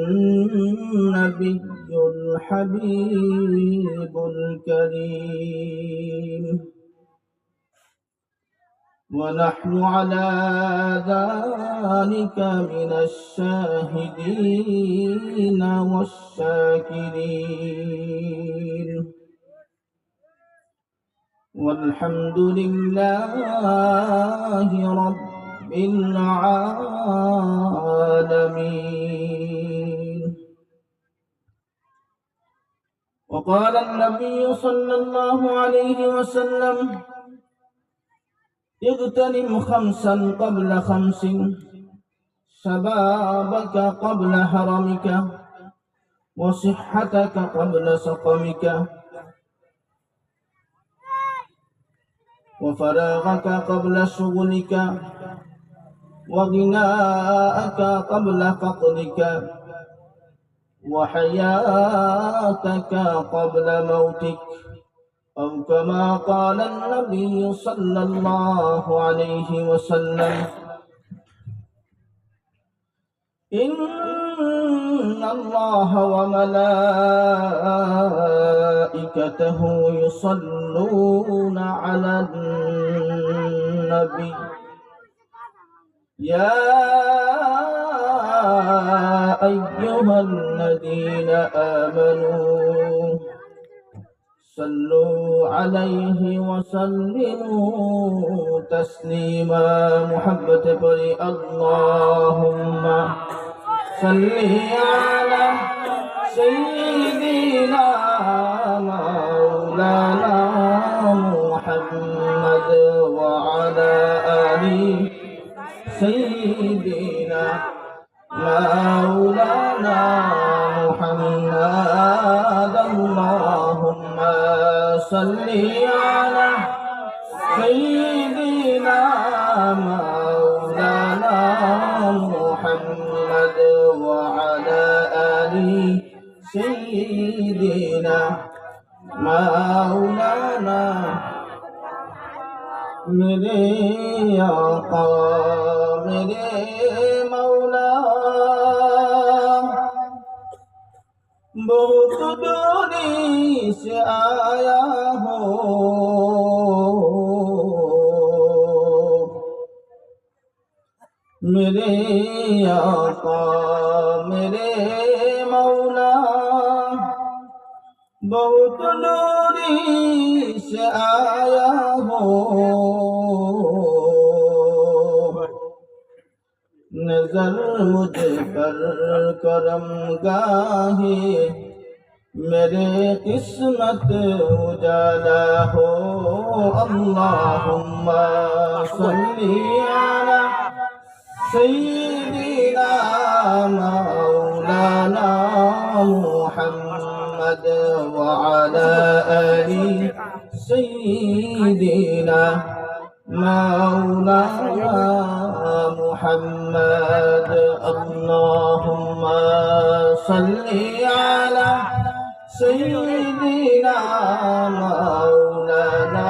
النبي الحبيب الكريم، ونحن على ذلك من الشاهدين والشاكرين، والحمد لله رب العالمين. وقال النبي صلى الله عليه وسلم: اغتنم خمسا قبل خمس، شبابك قبل هرمك، وصحتك قبل سقمك، وفراغك قبل شغلك، وغناءك قبل فقرك، وحياتك قبل موتك، أو كما قال النبي صلى الله عليه وسلم: إن الله وملائكته يصلون على النبي، يا أيها الذين آمنوا صلوا عليه وسلموا تسليما. محبت پڑھی اللهم صل على سيدنا مولانا محمد وعلى آل سيدنا مولانا محمد. اللهم صل على سيدنا مولانا محمد وعلى آل سيدنا مولانا. मेरे आका मेरे मौला बहुत दूरी से आया हो, मेरे आका मेरे मौला बहुत दूरी से आया हो, नजर मुझ पर करम गाहे मेरे किस्मत उजाला हो. अल्लाहुम्मा सल्ली अला सय्यिदिना मौलाना मुहम्मद व अला आलि सय्यिदिना मौलाना मुहम्मद. अल्लाहुम्मा सल्ली अला सय्यिदिना मौलाना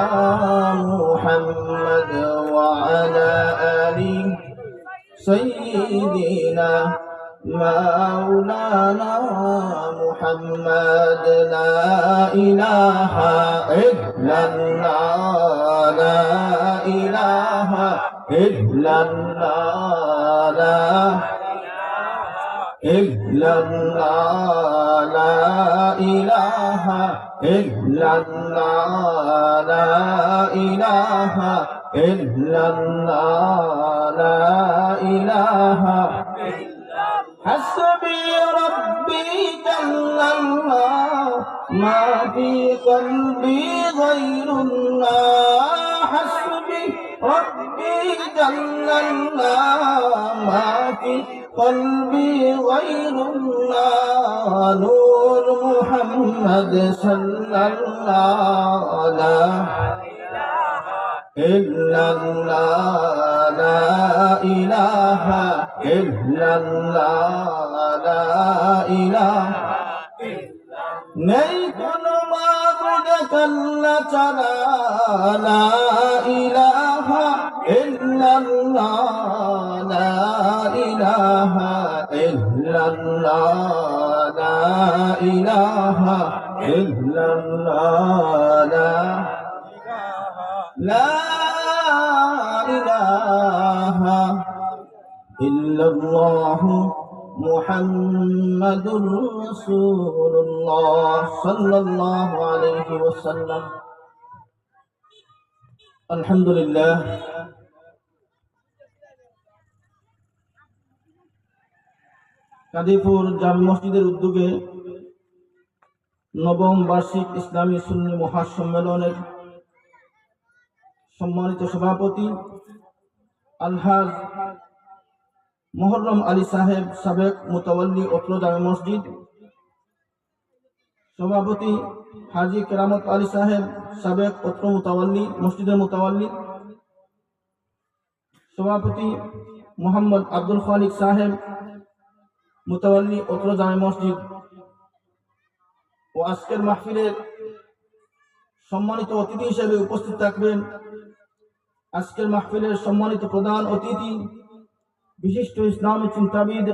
मुहम्मद व अला आलि सय्यिदिना मौलाना मुहम्मद. ला इलाहा इल्लल्लाह ला इलाहा इल्लल्लाह ला इल्लल्लाह ला इलाहा इल्लल्लाह ला इलाहा इल्लल्लाह ला इलाहा. हस्बी रब्बी जल्लल्लाह मा फी क़ल्बी गैरुल्लाह. हस्बी रब्बी जल्लल्लाह मा फी क़ल्बी गैरुल्लाह. नूर मुहम्मद सल्लल्लाहु अलैहि इल्लल्लाह ला इलाहा इल्लल्लाह ला इलाहा. नहीं कोनो माबूद अल्लाह छाड़ा ला इलाहा इल्लल्लाह ला इलाहा इल्लल्लाह illallah, la ilaha illallah, la ilaha illallah, Muhammadur Rasulullah sallallahu alaihi wasallam. Alhamdulillah, Kadipur জামে মসজিদের উদ্যোগে নবম বার্ষিক ইসলামী সুন্নি মহাসম্মেলনের সম্মানিত সভাপতি আলহাজ মোহররম আলী সাহেব, সাবেক মুতাওয়াল্লি অত্র জামে মসজিদ, সভাপতি হাজী কেরামত আলী সাহেব, সাবেক অত্র মুতাওয়াল্লি মসজিদের মুতাওয়াল্লি, সভাপতি মোহাম্মদ আব্দুল খালিক সাহেব, মুতাওয়াল্লি অত্র জামে মসজিদ, ও আজকের মাহফিলের সম্মানিত অতিথি হিসেবে উপস্থিত থাকবেন আজকের মাহফিলের সম্মানিত প্রধান অতিথি বিশিষ্ট ইসলামী চিন্তাবিদ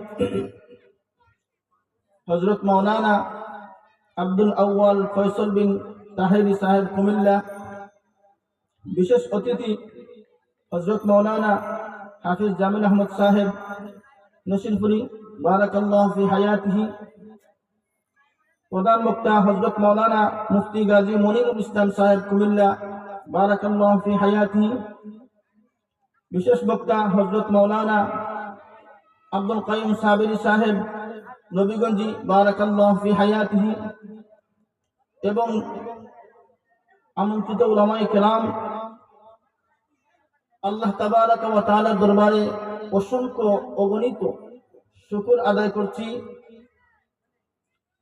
হযরত মাওলানা আব্দুল আউয়াল ফয়সাল বিন তাহেরি সাহেব কুমিল্লা, বিশেষ অতিথি হযরত মাওলানা হাফিজ জামিল আহমদ সাহেব নসিরপুরি, বারাকাল্লাহু ফি হায়াতিহি, প্রধান বক্তা হযরত মাওলানা মুফতি গাজী মনিরুল ইসলাম সাহেব কুমিল্লা, বারাকাল্লাহু ফি হায়াতিহি, বিশেষ বক্তা হযরত মাওলানা আব্দুল কাইয়ুম সাবিরি সাহেব নবীগঞ্জি, বারাকাল্লাহু ফি হায়াতিহি, এবং আমন্ত্রিত উলামায়ে কেরাম, আল্লাহ তাবারাক ওয়া তাআলার দরবারে অসংখ্য অগণিত শুকর আদায় করছি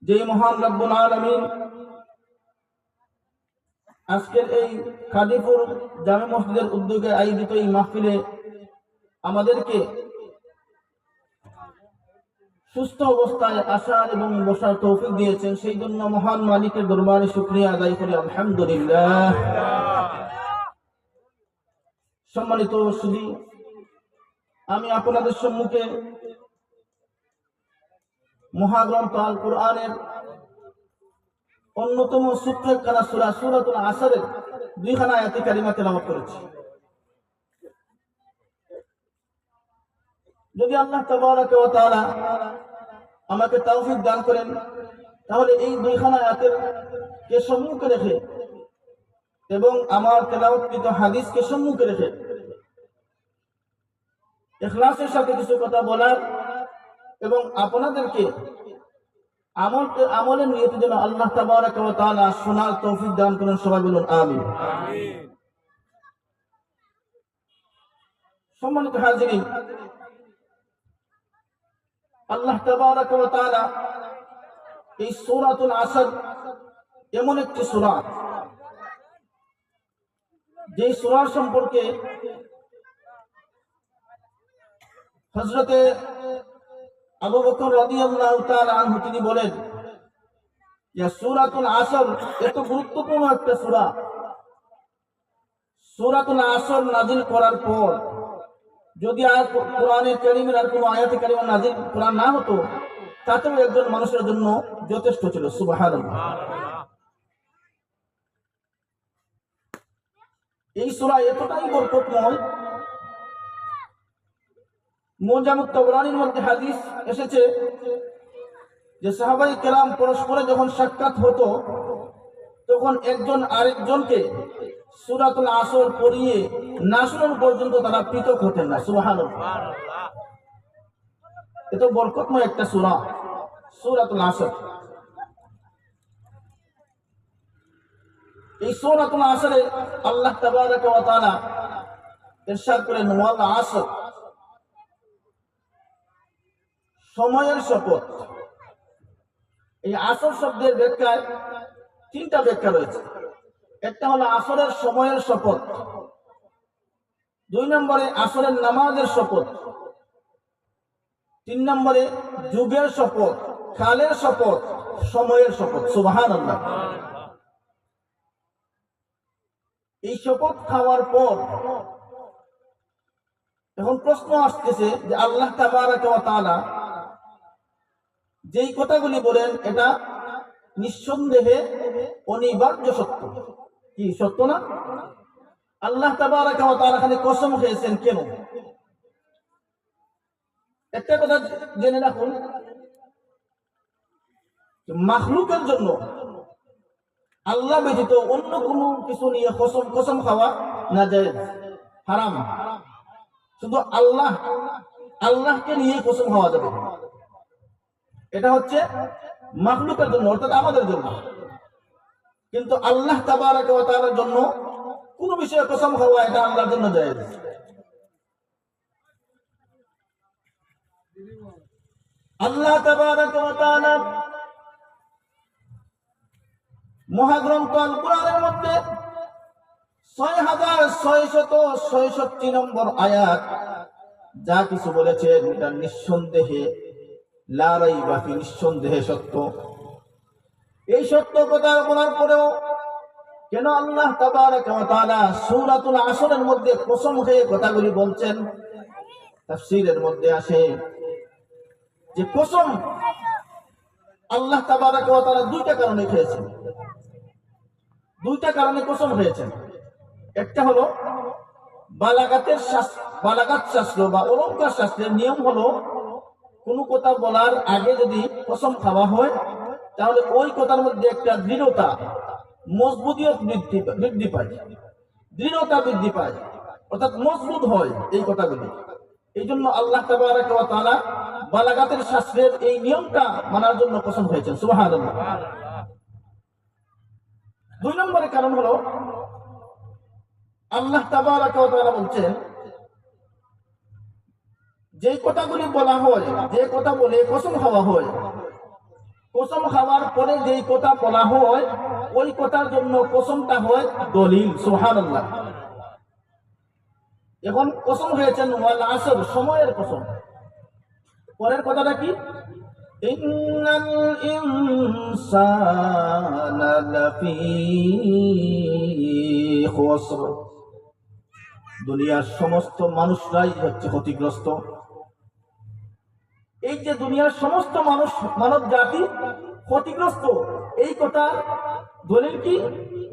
যে মহান রব্বুল আলামিন আজকের এই কাদিপুর জামে মসজিদের উদ্যোগে আয়োজিত এই মাহফিলে আমাদেরকে সুস্থ অবস্থায় আসার এবং বসার তৌফিক দিয়েছেন। সেই জন্য মহান মালিকের দরবারে শুকরিয়া আদায় করি, আলহামদুলিল্লাহ। সম্মানিত সুধী, আমি আপনাদের সম্মুখে মহাগ্রন্থ আল কুরআনের অন্যতম সূত্রখানা সূরা সূরাতুল আসরের 2খানা আয়াতে কারিমা তেলাওয়াত করেছি। যদি আল্লাহ তাবারাক ওয়া তাআলা আমাকে তৌফিক দান করেন, তাহলে এই 2খানা আয়াতের কে সম্মুখে রেখে এবং আমার তেলাওয়াতকৃত হাদিসকে সম্মুখে রেখে ইখলাসের সাথে কিছু কথা বলার এবং আপনাদেরকে আমলের নিয়তে যেন আল্লাহ তাবারাক ওয়া তাআলা শোনার তৌফিক দান করেন। সবাই বলুন আমিন। সম্মানিত হাজিরিন, আল্লাহ তাবারাক ওয়া তাআলা এই সূরাতুল আসর এমন একটি সূরা, যে সূরার সম্পর্কে হযরতে আবু বকর রাদিয়াল্লাহু তাআলা আনহু তিনি বলেন যে সূরাতুল আসর এত গুরুত্বপূর্ণ একটা সূরা, সূরাতুল আসর নাযিল করার পর যদি আর কোরআনে কারীমের আর কোনো আয়াতে কারিমা নাযিল করা না হতো, তাতেও একজন মানুষের জন্য যথেষ্ট ছিল। সুবহানাল্লাহ। এই সূরা এতটাই বরকতময়, মুজামুত তাবরানির মধ্যে হাদিস এসেছে যে সাহাবায়ে কেরাম পরস্পরে যখন সাক্ষাৎ হতো, তখন একজন আরেকজনকে সূরাতুল আসর পড়িয়ে না শোনানো পর্যন্ত তারা পৃথক হতেন না। সুবহানাল্লাহ। এত বরকতময় একটা সূরা সূরাতুল আসর। এই সূরাতুল আসরে আল্লাহ তাবারাক ওয়া তাআলা ইরশাদ করেন, ওয়াল আসর, সময়ের শপথ। এই আসর শব্দের ব্যাখ্যায় 3টা ব্যাখ্যা রয়েছে। একটা হলো আসরের সময়ের শপথ, 2 নম্বরে আসরের নামাজের শপথ, 3 নম্বরে যুগের শপথ, কালের শপথ, সময়ের শপথ। সুবহানাল্লাহ। এই শপথ খাওয়ার পর এখন প্রশ্ন আসতেছে যে আল্লাহ তাবারাক ওয়া তাআলা যেই কথাগুলি বলেন এটা নিঃসন্দেহে অনিবার্য সত্য। কি সত্য না? আল্লাহ তাবারাকা ওয়া তাআলা খালি কসম খেয়েছেন কেন? একটা কথা জেনে রাখুন, মাখলুকের জন্য আল্লাহ ব্যতীত অন্য কোনো কিছু নিয়ে কসম খাওয়া নাজায়েজ, হারাম। শুধু আল্লাহকে নিয়ে কসম খাওয়া যাবে। এটা হচ্ছে মাখলুকের জন্য, অর্থাৎ আমাদের জন্য। কিন্তু আল্লাহ তাবারাকা ওয়া তাআলার জন্য কোন বিষয়ে কসম খাওয়া এটা আল্লাহর জন্য জায়েজ। আল্লাহ তাবারাকা ওয়া তাআলা মহাগ্রন্থ আল কুরআনের মধ্যে 6666 নম্বর আয়াত যা কিছু বলেছেন এটা নিঃসন্দেহে লা রাইবা ফি, নিঃসন্দেহে সত্য। এই সত্য কথা বলার পরেও কেন আল্লাহ তাবারাকা ওয়া তাআলা সূরাতুল আসরের মধ্যে কসম খেয়ে কথাগুলি বলছেন? তাফসীরের মধ্যে আসে যে কসম আল্লাহ তাবারাকা ওয়া তাআলা দুইটা কারণে খেয়েছেন, দুইটা কারণে কসম খেয়েছেন। একটা হলো বালাগাত শাস্ত্র বা অলংকার শাস্ত্রের নিয়ম হলো কোনো কথা বলার আগে যদি কসম খাওয়া হয় তাহলে ওই কথার মধ্যে একটা দৃঢ়তা, মজবুতিয়ত বৃদ্ধি পায়, দৃঢ়তা বৃদ্ধি পায়, অর্থাৎ মজবুত হয় এই কথাগুলি। এই জন্য আল্লাহ তাবারাকা ওয়া তাআলা বালাগাতের শাস্ত্রের এই নিয়মটা মানার জন্য কসম হয়েছেন। সুবহানাল্লাহ। দুই নম্বরের কারণ হলো আল্লাহ তাবারাকা ওয়া তাআলা বলছেন যে কথাগুলি বলা হয়, যে কথা বলে কসম খাওয়া হয়, কসম খাওয়ার পরে যেই কথা বলা হয় ওই কথার জন্য কসমটা হয় দলিল। সুবহানাল্লাহ। এখন কসম হয়েছেন ওয়াল আসর, সময়ের কসম। পরের কথাটা কি? ইন্নাল ইনসানা লাফি খুসর, দুনিয়ার সমস্ত মানুষরাই হচ্ছে ক্ষতিগ্রস্ত। এই যে দুনিয়ার সমস্ত মানব জাতি ক্ষতিগ্রস্ত, এই কথা দলিল কি?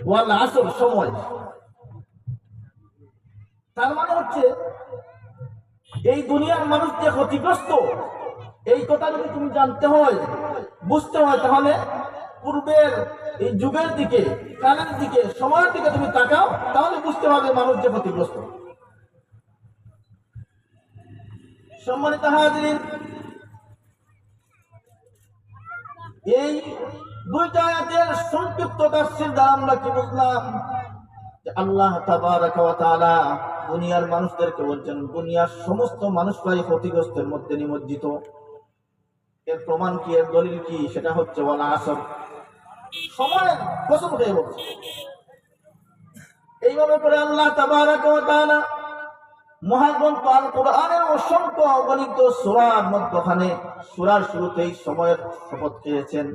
ওয়াল আসর, সময়। তার মানে হচ্ছে এই দুনিয়ার মানুষ যে ক্ষতিগ্রস্ত, এই কথা যদি তুমি জানতে হয়, বুঝতে হয়, তাহলে পূর্বের এই যুগের দিকে, কালের দিকে, সময়ের দিকে তুমি তাকাও, তাহলে বুঝতে হবে মানুষ যে ক্ষতিগ্রস্ত। সম্মানিত হাজিরিন, এই দুইটা আয়াতের সংক্ষিপ্ত তাফসীর দ্বারা আমরা কি বুঝলাম? যে আল্লাহ তাবারাকা ওয়া তাআলা দুনিয়ার মানুষদেরকে বলছেন দুনিয়ার সমস্ত মানুষরাই ক্ষতিগ্রস্তের মধ্যে নিমজ্জিত। এর প্রমাণ কি, এর দলিল কি? সেটা হচ্ছে ওয়াল আসর, সময়ের কসম খেয়ে বলছে। এইভাবে করে আল্লাহ তাবারাকা ওয়া তাআলা মহাগ্রন্থ আল কুরআনের অসংখ্য অগণিত সূরার মধ্যখানে সূরার শুরুতেই সময়ের শপথ খেয়েছেন।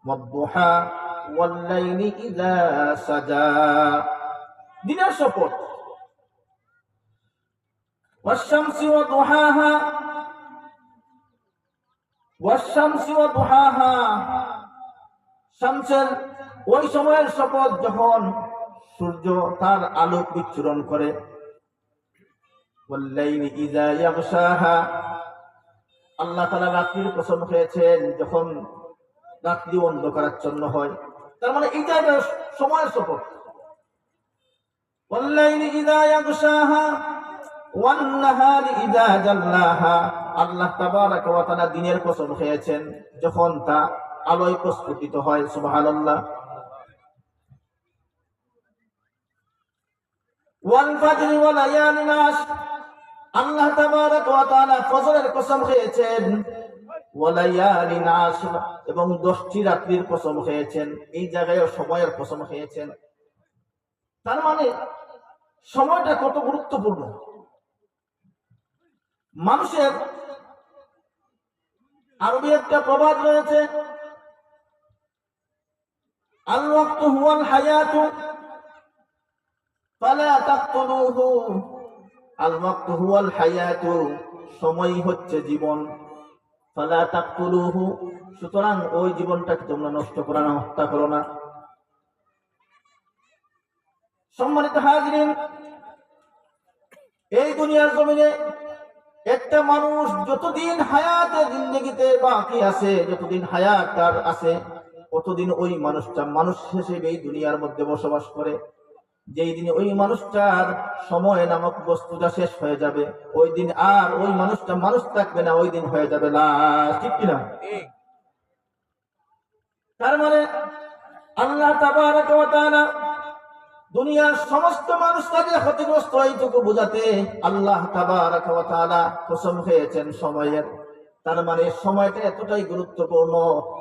ওয়াদ-দুহা ওয়াল-লাইলি ইযা সাজা, দিনের শপথ। ওয়াশ-শামসি ওয়া দুহাহা, ওয়াশ-শামসি ওয়া দুহাহা, শামসের ওই সময়ের শপথ যখন সূর্য তার আলো বিচ্ছুরণ করে। ওয়াল-লাইলি ইযা ইয়াগশাহা, আল্লাহ তাআলা রাত্রির কসম খেয়েছেন যখন রাত্রি অন্ধকারাচ্ছন্ন হয়। তার মানে এই জায়গায় সময়ের শপথ। ওয়াল-লাইলি ইযা ইয়াগশাহা ওয়ান-নাহারি ইযা জাল্লাহা, আল্লাহ তাবারাকা ওয়া তাআলা দিনের কসম খেয়েছেন যখন তা আলোয় প্রস্ফুটিত হয়। সুবহানাল্লাহ। ওয়াল-ফাজরি ওয়া লায়ালিন আশর, আল্লাহ তাবারাকা ওয়া তাআলা ফজরের কসম খেয়েছেন। ওয়া লায়ালিন আশর, এবং 10টি রাত্রির কসম খেয়েছেন। এই জায়গায় সময়ের কসম খেয়েছেন। তার মানে সময়টা কত গুরুত্বপূর্ণ। মানুষের আরবি একটা প্রবাদ রয়েছে, আল ওয়াক্তু হুয়াল হায়াতু ফালা তাকতুলুহু, আল ওয়াক্তু হুয়াল হায়াতু, সময় হচ্ছে জীবন, ফালা তাকতুলুহু, সুতরাং ওই জীবনটাকে তোমরা নষ্ট করো না, হত্যা করো না। সম্মানিত হাজিরিন, এই দুনিয়ার জমিনে একটা মানুষ যতদিন হায়াতে জিন্দেগিতে বাকি আছে, যতদিন হায়াত তার আছে, ততদিন ওই মানুষটা মানুষ হিসেবে এই দুনিয়ার মধ্যে বসবাস করে। যেই দিন ওই মানুষটার সময় নামক বস্তুটা শেষ হয়ে যাবে, ওই দিন আর ওই মানুষটা মানুষ থাকবে না, ওই দিন হয়ে যাবে লাশ। ঠিক কিনা? তার মানে আল্লাহ তাবারক ওয়া তাআলা দুনিয়ার সমস্ত মানুষকে ক্ষতিগ্রস্ত এইটুকু বোঝাতে আল্লাহ তাবারক ওয়া তাআলা কসম খেয়েছেন সময়ের। তার মানে সময়টা এতটাই গুরুত্বপূর্ণ,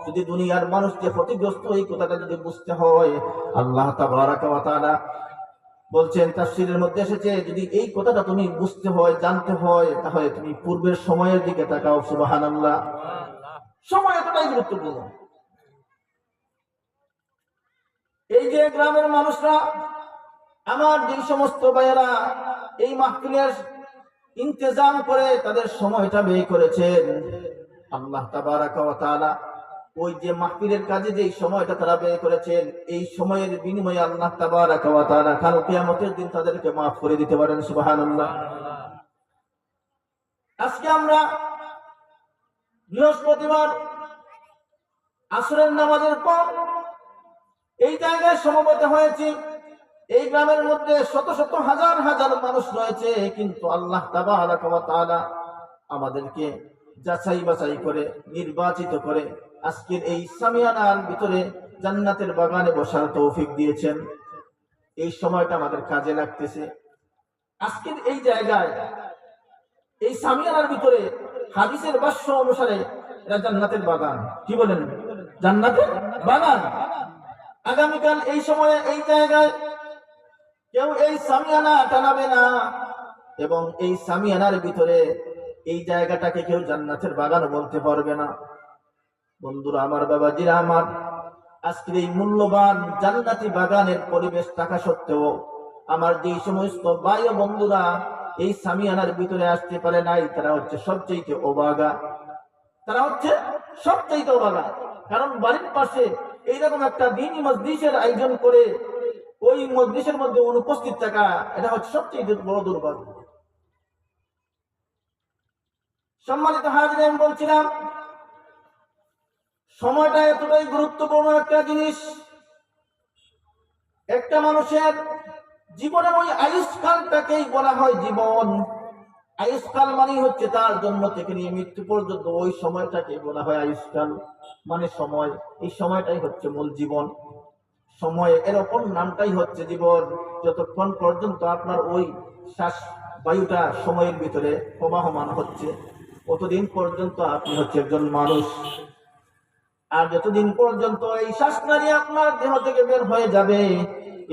যদি দুনিয়ার মানুষ যে ক্ষতিগ্রস্ত এই কথাটা যদি বুঝতে হয়, আল্লাহ তাবারক ওয়া তাআলা বলছেন, তাফসীরের মধ্যে এসেছে, যদি এই কথাটা তুমি বুঝতে হয়, জানতে হয়, তাহলে তুমি পূর্বের সময়ের দিকে তাকাও। সুবহানাল্লাহ, সময় এতটাই গুরুত্বপূর্ণ। এই যে গ্রামের মানুষরা, আমার যে সমস্ত ভাইয়েরা এই মাহফিলের ইন্তজাম করে তাদের সময়টা ব্যয় করেছেন, আল্লাহ তাবারক ওয়া তাআলা ওই যে মাহফিলের কাজে যে সময়টা তারা ব্যয় করেছেন, এই সময়ের বিনিময়ে আল্লাহ তাবারক ওয়া তাআলা কাল কিয়ামতের দিন তাদেরকে মাফ করে দিতে পারেন। সুবহানাল্লাহ। আজকে আমরা বৃহস্পতিবার আসরের নামাজের পর এই জায়গায় সমবেত হয়েছি। এই গ্রামের মধ্যে শত শত হাজার হাজার মানুষ রয়েছে, কিন্তু আল্লাহ তাবারক ওয়া তাআলা আমাদেরকে যাচাই বাছাই করে নির্বাচিত করে আজকের এই সামিয়ানার ভিতরে জান্নাতের বাগানে বসার তৌফিক দিয়েছেন। এই সময়টা আমাদের কাজে লাগতেছে। আজকের এই জায়গায় এই সামিয়ানার ভিতরে হাদিসের ভাষ্য অনুসারে এটা জান্নাতের বাগান। কি বলেন? জান্নাতের বাগান। আগামীকাল এই সময়ে এই জায়গায় কেউ এই সামিয়ানা টানাবে না, এবং এই সামিয়ানার ভিতরে এই জায়গাটাকে কেউ জান্নাতের বাগান বলতে পারবে না। বন্ধুরা আমার, বাবাজিরা আমার, আজকের এই মূল্যবান জান্নাতি বাগানের পরিবেশ থাকা সত্ত্বেও আমার যে সমস্ত ভাই ও বন্ধুরা এই সামিয়ানার ভিতরে আসতে পারে নাই, তারা হচ্ছে সবচেয়ে অবাগা। তারা হচ্ছে সবচেয়ে অবাগা। কারণ বাড়ির পাশে এইরকম একটা দ্বীনি মজলিসের আয়োজন করে ওই মজলিসের মধ্যে অনুপস্থিত থাকা, এটা হচ্ছে সবচেয়ে বড় দুর্ভাগ্য। সম্মানিত হাজির, আমি বলছিলাম সময়টা এতটাই গুরুত্বপূর্ণ একটা জিনিস। একটা মানুষের জীবনের ওই আয়ুষ্কালটাকেই বলা হয় জীবন। আয়ুষ্কাল মানে হচ্ছে তার জন্ম থেকে নিয়ে মৃত্যু পর্যন্ত ওই সময়টাকে বলা হয় আয়ুষ্কাল, মানে সময়। এই সময়টাই হচ্ছে মূল জীবন। সময় এরকম নামটাই হচ্ছে জীবন। যতক্ষণ পর্যন্ত আপনার ওই শ্বাস বায়ুটা সময়ের ভিতরে প্রবাহমান হচ্ছে, কতদিন পর্যন্ত আপনি হচ্ছে একজন মানুষ। আর যতদিন পর্যন্ত এই শ্বাস নাড়ি আপনার দেহ থেকে বের হয়ে যাবে,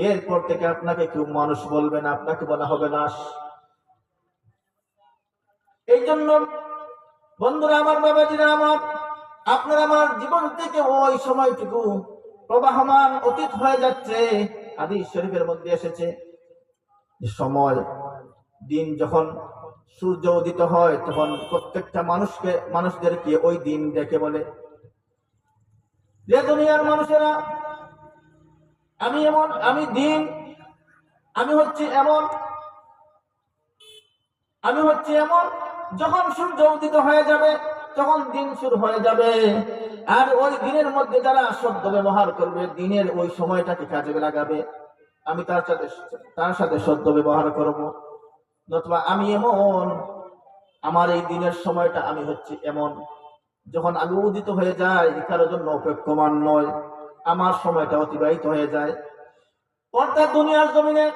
এরপর থেকে আপনাকে কেউ মানুষ বলবে না, আপনাকে বলা হবে লাশ। এই জন্য বন্ধুরা আমার, বাবাজিরা আমার, আপনার আমার জীবন থেকে ওই সময়টুকু প্রবাহমান অতীত হয়ে যাচ্ছে। হাদিস শরীফের মধ্যে এসেছে সময়, দিন যখন সূর্য উদিত হয় তখন প্রত্যেকটা মানুষদেরকে ওই দিন দেখে বলে, যে দুনিয়ার মানুষেরা, আমি এমন, আমি দিন, আমি হচ্ছে এমন, আমি হচ্ছে এমন। যখন সূর্য উদিত হয়ে যাবে তখন দিন শুরু হয়ে যাবে। আর ওই দিনের মধ্যে যারা শব্দ ব্যবহার করবে, দিনের ওই সময়টাকে কাজে লাগাবে, আমি তার সাথে শব্দ ব্যবহার করব। নতুবা আমি এমন, আমার এই দিনের সময়টা আমি হচ্ছে এমন। যখন আমি উদিত হয়ে যাই, কারোর জন্য অপেক্ষমান নয়, আমার সময়টা অতিবাহিত হয়ে যায়। অর্থাৎ দুনিয়ার জমিনে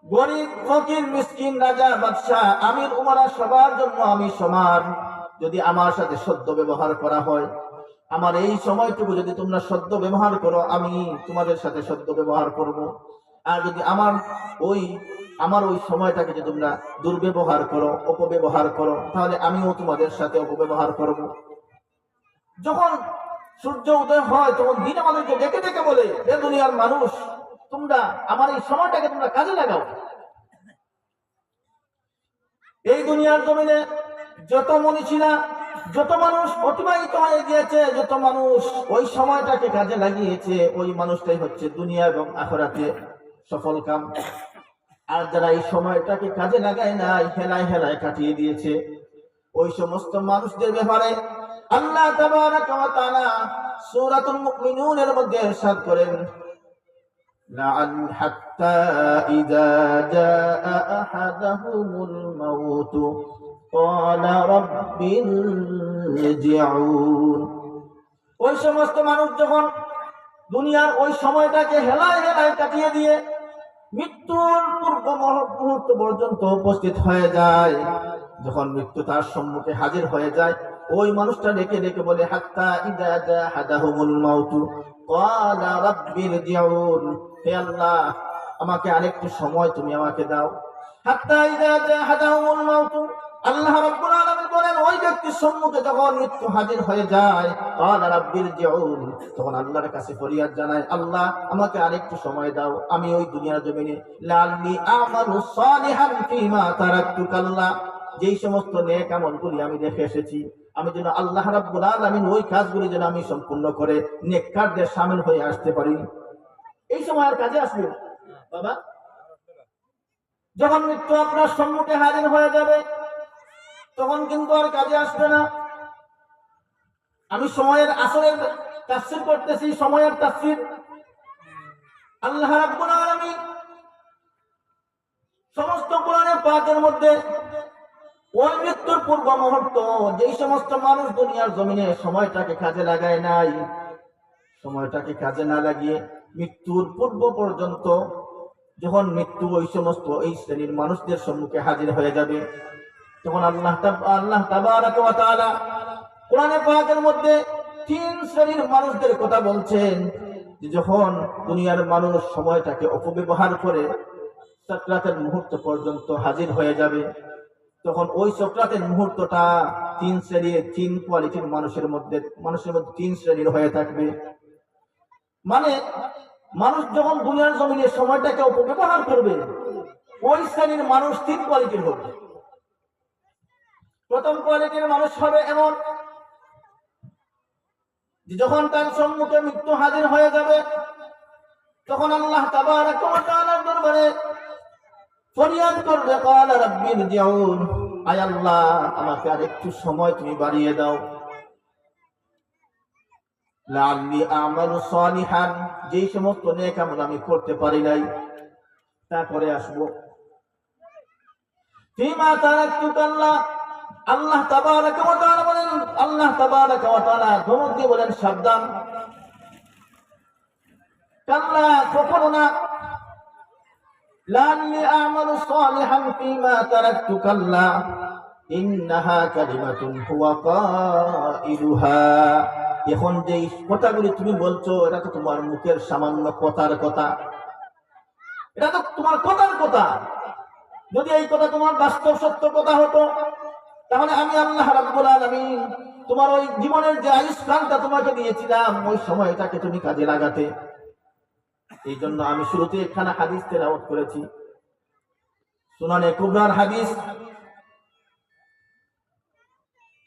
গরিব, ফকির, মিসকিন, রাজা, বাদশাহ, আমির, উমারা, সবার জন্য আমি সমান। যদি আমার সাথে সদ্য ব্যবহার করা হয়, আমার এই সময়টুকু যদি তোমরা সদ্য ব্যবহার করো, আমি তোমাদের সাথে সদ্য ব্যবহার করব। আর যদি আমার ওই সময়টাকে যদি তোমরা দুর্ব্যবহার করো, অপব্যবহার করো, তাহলে আমিও তোমাদের সাথে অপব্যবহার করব। যখন সূর্য উদয় হয় তখন দিন আমাদেরকে ডেকে ডেকে বলে, এ দুনিয়ার মানুষ, তোমরা আমার এই সময়টাকে তোমরা কাজে লাগাও। এই দুনিয়ার জমিনে যত মনীষীরা যত মানুষ অতিবাহিত হয়ে গিয়েছে, যত মানুষ ওই সময়টাকে কাজে লাগিয়েছে, ওই মানুষটাই হচ্ছে দুনিয়া এবং আখিরাতে সফল কাম। আর যারা এই সময়টাকে কাজে লাগায় নাই, হেলায় হেলায় কাটিয়ে দিয়েছে, ওই সমস্ত মানুষদের ব্যাপারে আল্লাহ তাবারাকা ওয়া তাআলা সূরাতুল মুমিনুনের মধ্যে ইরশাদ করেন, লাআন হাত্তা ইযা জাআ আহাদাহুমুল মাউত ক্বালা রাব্বির জিউন। ওই সমস্ত মানুষ যখন দুনিয়ার ওই সময়টাকে হেলায় হেলায় কাটিয়ে দিয়ে মৃত্যুর পূর্ব মুহূর্ত পর্যন্ত উপস্থিত হয়ে যায়, যখন মৃত্যু তার সম্মুখে হাজির হয়ে যায়, ওই মানুষটা ডেকে ডেকে বলে, হাত্তা ইযা জাহাদাহুমুল মাউত ক্বালা রাব্বির জিউন, হে আল্লাহ আমাকে আরেকটু সময় তুমি আমাকে দাও। হাত্তা ইযা জাহাদাহুমুল মাউত, আল্লাহ রাব্বুল আলামিন বলেন, ওই ব্যক্তির সম্মুখে যখন মৃত্যু হাজির হয়ে যায়, ক্বালা রাব্বির জিউন, তখন আল্লাহর কাছে ফরিয়াদ জানায়, আল্লাহ আমাকে আরেকটু সময় দাও, আমি ওই দুনিয়ার জমিনে লাআল্লি আমালু সালিহান ফীমা তারাকতু কাল্লা, যেই সমস্ত নেক আমলগুলি আমি দেখে এসেছি, আমি যেন আল্লাহ রাব্বুল আলামিন ওই কাজগুলি যেন আমি সম্পূর্ণ করে নেককারদের শামিল হয়ে আসতে পারি। এই সময় আর কাজে আসবে বাবা, যখন মৃত্যু আপনার সম্মুখে হাজির হয়ে যাবে তখন কিন্তু আর কাজে আসবে না। আমি সময়ের আসরের তাফসীর করতেছি, সময়ের তাফসীর। আল্লাহ রাব্বুল আলামিন সমস্ত কোরআনে পাকের মধ্যে ওই মৃত্যুর পূর্ব মুহূর্ত, যেই সমস্ত মানুষ দুনিয়ার জমিনে সময়টাকে কাজে লাগায় নাই, সময়টাকে কাজে না লাগিয়ে মৃত্যুর পূর্ব পর্যন্ত, যখন মৃত্যু ওই সমস্ত এই শ্রেণীর মানুষদের সম্মুখে হাজির হয়ে যাবে, তখন আল্লাহ তাবারাকা ওয়া তাআলা কোরআনে পাকের মধ্যে তিন শ্রেণীর মানুষদের কথা বলছেন, যে যখন দুনিয়ার মানুষ সময়টাকে অপব্যবহার করে সাকরাতের মুহূর্ত পর্যন্ত হাজির হয়ে যাবে, তখন ওই সাকরাতের মুহূর্তটা তিন শ্রেণীর, তিন কোয়ালিটির মানুষের মধ্যে তিন শ্রেণীর হয়ে থাকবে। মানে মানুষ যখন দুনিয়ার জমিনে সময়টাকে অপব্যবহার করবে, ওই শ্রেণীর মানুষ তিন কোয়ালিটির হবে। প্রথম কোয়ালিটির মানুষ হবে এমন, যখন তার সম্মুখে মৃত্যু হাজির হয়ে যাবে, তখন আল্লাহ তাবারাকা ওয়া তাআলার দরবারে ফরিয়াদ করবে, ক্বালা রাব্বির জিউন, আয় আল্লাহ আমাকে আর একটু সময় তুমি বাড়িয়ে দাও, লাআল্লি আমালু সালিহান, যেই সমস্ত নেক আমল আমি করতে পারি নাই তা করে আসবো। ফীমা তারাকতু কাল্লা, আল্লাহ তাবারাকা ওয়া তাআলা বলেন, আল্লাহ তাবারাকা ওয়া তাআলা ধমক দিয়ে বলেন, সাবধান, কাল্লা কখনো না, লাআল্লি আমালু সালিহান ফীমা তারাকতু কাল্লা ইন্নাহা কালিমাতুন হুয়া কাইলুহা। এখন যে কথাগুলি তুমি বলছো, এটা তো তোমার মুখের সামান্য কথার কথা, এটা তো তোমার কথার কথা। যদি এই কথা তোমার বাস্তব সত্য কথা হতো, তাহলে আমি আল্লাহ রাব্বুল আলামিন তোমার ওই জীবনের যে আয়ুষ্কালটা তোমাকে দিয়েছিলাম, ওই সময়টাকে তুমি কাজে লাগাতে। এই জন্য আমি শুরুতে একখানা হাদিস তেলাওয়াত করেছি, সুনানে কুবরার হাদিস।